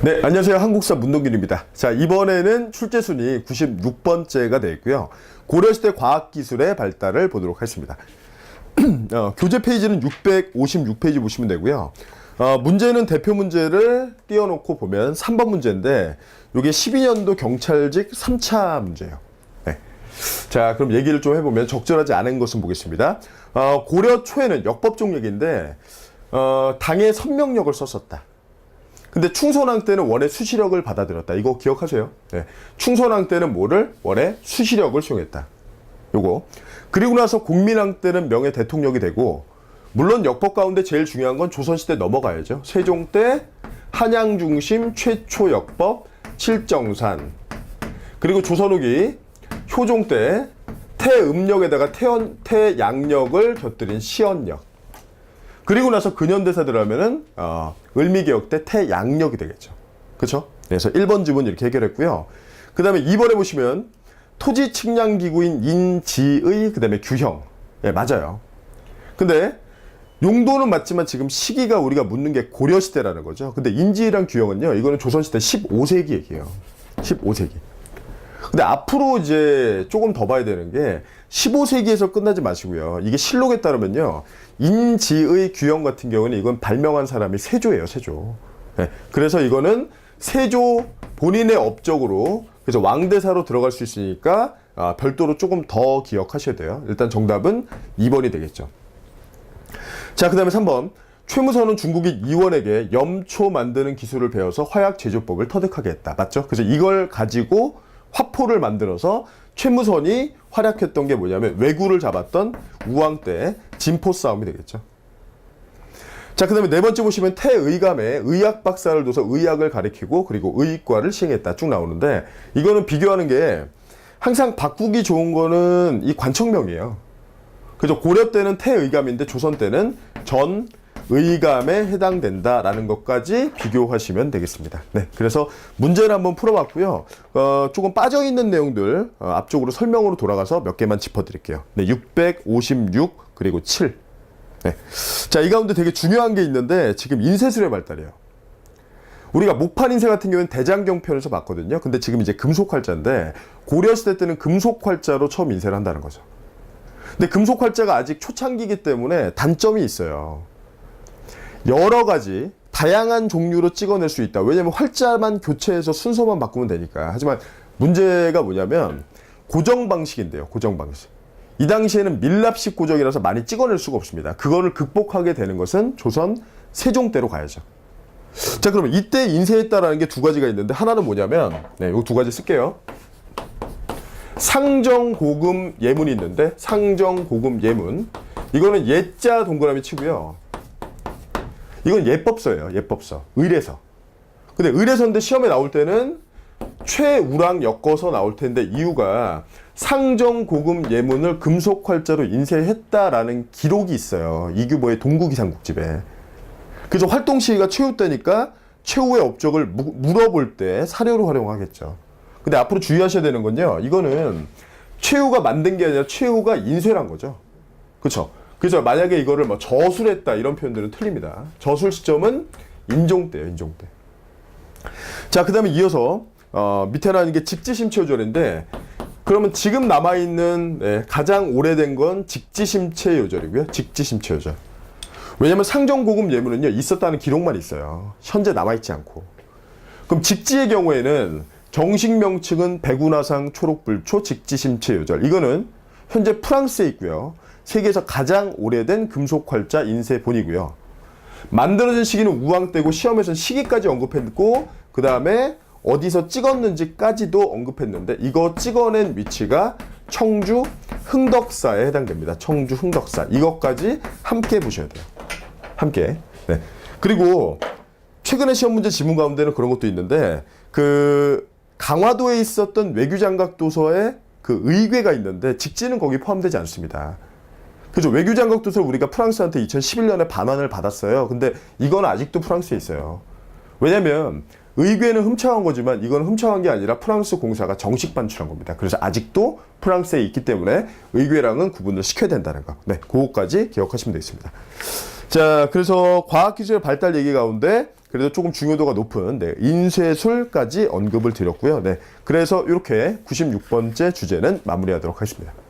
네, 안녕하세요. 한국사 문동균입니다. 자, 이번에는 출제순위 96번째가 되겠고요. 고려시대 과학기술의 발달을 보도록 하겠습니다. 교재 페이지는 656페이지 보시면 되고요. 문제는 대표 문제를 띄워놓고 보면 3번 문제인데 이게 12년도 경찰직 3차 문제예요. 네. 자, 그럼 얘기를 좀 해보면 적절하지 않은 것은 보겠습니다. 고려 초에는 역법종 얘기인데 당의 선명력을 썼었다. 근데 충선왕 때는 원의 수시력을 받아들였다. 이거 기억하세요? 네. 충선왕 때는 뭐를? 원의 수시력을 수용했다. 요거. 그리고 나서 공민왕 때는 명예 대통령이 되고, 물론 역법 가운데 제일 중요한 건 조선시대 넘어가야죠. 세종 때 한양 중심 최초 역법 칠정산. 그리고 조선 후기 효종 때 태음력에다가 태양력을 곁들인 시언력. 그리고 나서 근현대사 들어가면은 을미개혁 때 태양력이 되겠죠. 그렇죠? 그래서 1번 지문 이렇게 해결했고요. 그 다음에 2번에 보시면 토지 측량 기구인 인지의 그 다음에 규형. 예, 맞아요. 근데 용도는 맞지만 지금 시기가 우리가 묻는 게 고려시대라는 거죠. 근데 인지의랑 규형은요, 이거는 조선시대 15세기 얘기예요. 15세기. 근데 앞으로 이제 조금 더 봐야 되는 게 15세기에서 끝나지 마시고요. 이게 실록에 따르면요. 인지의 규형 같은 경우는 이건 발명한 사람이 세조예요. 세조. 네. 그래서 이거는 세조 본인의 업적으로 그래서 왕대사로 들어갈 수 있으니까 별도로 조금 더 기억하셔야 돼요. 일단 정답은 2번이 되겠죠. 자, 그 다음에 3번. 최무선은 중국인 이원에게 염초 만드는 기술을 배워서 화약 제조법을 터득하게 했다. 맞죠? 그래서 이걸 가지고 화포를 만들어서 최무선이 활약했던 게 뭐냐면 왜구를 잡았던 우왕 때 진포 싸움이 되겠죠. 자, 그 다음에 네 번째 보시면 태의감에 의학 박사를 둬서 의학을 가리키고 그리고 의과를 시행했다 쭉 나오는데 이거는 비교하는 게 항상 바꾸기 좋은 거는 이 관청명이에요. 그래서 고려 때는 태의감인데 조선 때는 전의감에 해당된다라는 것까지 비교하시면 되겠습니다. 네, 그래서 문제를 한번 풀어봤고요. 조금 빠져있는 내용들 앞쪽으로 설명으로 돌아가서 몇 개만 짚어드릴게요. 네, 656 그리고 7. 네. 자, 이 가운데 되게 중요한 게 있는데 지금 인쇄술의 발달이에요. 우리가 목판 인쇄 같은 경우는 대장경편에서 봤거든요. 근데 지금 이제 금속활자인데 고려시대 때는 금속활자로 처음 인쇄를 한다는 거죠. 근데 금속활자가 아직 초창기이기 때문에 단점이 있어요. 여러 가지 다양한 종류로 찍어낼 수 있다. 왜냐면 활자만 교체해서 순서만 바꾸면 되니까. 하지만 문제가 뭐냐면 고정 방식인데요. 고정 방식. 이 당시에는 밀랍식 고정이라서 많이 찍어낼 수가 없습니다. 그거를 극복하게 되는 것은 조선 세종 때로 가야죠. 자, 그러면 이때 인쇄했다라는 게 두 가지가 있는데 하나는 뭐냐면 네, 요 두 가지 쓸게요. 상정고금 예문이 있는데 상정고금 예문. 이거는 예자 동그라미 치고요. 이건 예법서예요. 예법서. 의례서. 근데 의례서인데 시험에 나올 때는 최우랑 엮어서 나올 텐데 이유가 상정고금 예문을 금속활자로 인쇄했다라는 기록이 있어요. 이규보의 동국이삼국집에. 그래서 활동 시기가 최후 때니까 최후의 업적을 물어볼 때 사료로 활용하겠죠. 근데 앞으로 주의하셔야 되는 건요. 이거는 최후가 만든 게 아니라 최후가 인쇄란 거죠. 그렇죠? 그래서 만약에 이거를 뭐 저술했다 이런 표현들은 틀립니다. 저술 시점은 인종 때예요. 인종 때. 자, 그 다음에 이어서 밑에 나는 게 직지심체요절인데 그러면 지금 남아있는 가장 오래된 건 직지심체요절이고요. 직지심체요절. 왜냐면 상정고금 예문은요. 있었다는 기록만 있어요. 현재 남아있지 않고. 그럼 직지의 경우에는 정식 명칭은 백운화상 초록불초 직지심체요절. 이거는 현재 프랑스에 있고요. 세계에서 가장 오래된 금속활자 인쇄본이고요. 만들어진 시기는 우왕 때고 시험에서는 시기까지 언급했고 그 다음에 어디서 찍었는지까지도 언급했는데 이거 찍어낸 위치가 청주 흥덕사에 해당됩니다. 청주 흥덕사. 이것까지 함께 보셔야 돼요. 함께. 네. 그리고 최근에 시험 문제 지문 가운데는 그런 것도 있는데 그 강화도에 있었던 외교장각 도서에 그 의궤가 있는데 직지는 거기 포함되지 않습니다. 그죠? 외교장각 도서를 우리가 프랑스한테 2011년에 반환을 받았어요. 근데 이건 아직도 프랑스에 있어요. 왜냐면 의궤는 훔쳐간 거지만 이건 훔쳐간 게 아니라 프랑스 공사가 정식 반출한 겁니다. 그래서 아직도 프랑스에 있기 때문에 의궤랑은 구분을 시켜야 된다는 거. 네, 그거까지 기억하시면 되겠습니다. 자, 그래서 과학기술의 발달 얘기 가운데 그래도 조금 중요도가 높은 인쇄술까지 언급을 드렸고요. 네, 그래서 이렇게 96번째 주제는 마무리하도록 하겠습니다.